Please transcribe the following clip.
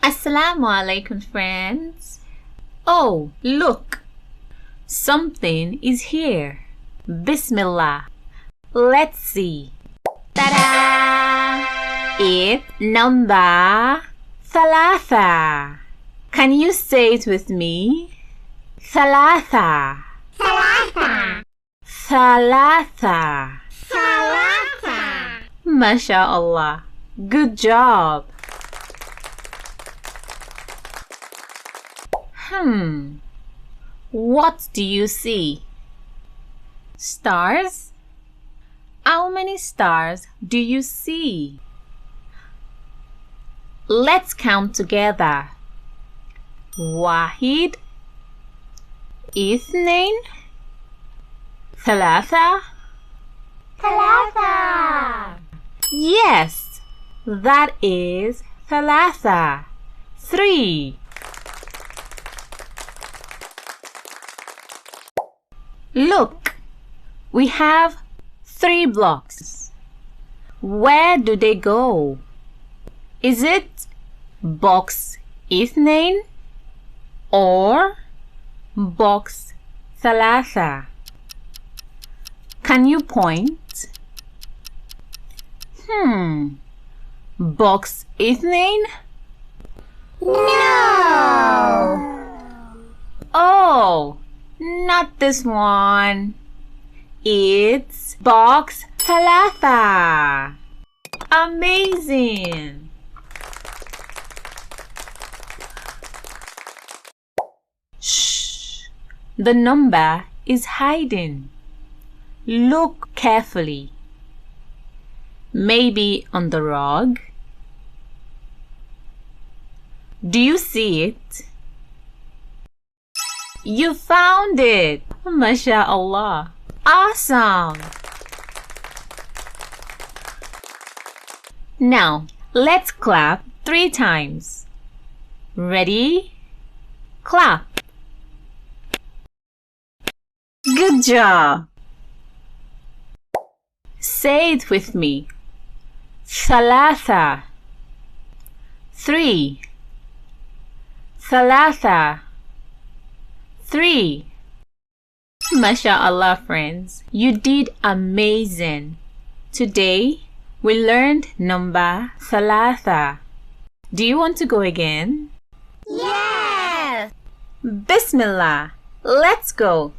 Assalamu Alaikum, friends. Oh, look! Something is here. Bismillah. Let's see. Ta-da! It's number Thalatha. Can you say it with me? Thalatha. Thalatha. Thalatha. Thalatha. MashaAllah. Good job. What do you see? Stars? How many stars do you see? Let's count together. Wahid, Ithnain, Thalatha. Thalatha. Yes, that is Thalatha. 3. Look, we have 3 blocks. Where do they go? Is it box Ithnain or box Thalatha? Can you point? Box Ithnain? No. Oh, not this one. It's box Thalatha. Amazing. Shh. The number is hiding. Look carefully. Maybe on the rug. Do you see it? You found it! MashaAllah! Awesome! Now, let's clap 3 times. Ready? Clap! Good job! Say it with me. Thalatha. 3. Thalatha. 3. MashaAllah, friends, you did amazing. Today, we learned number Thalatha. Do you want to go again? Yes. Bismillah. Let's go.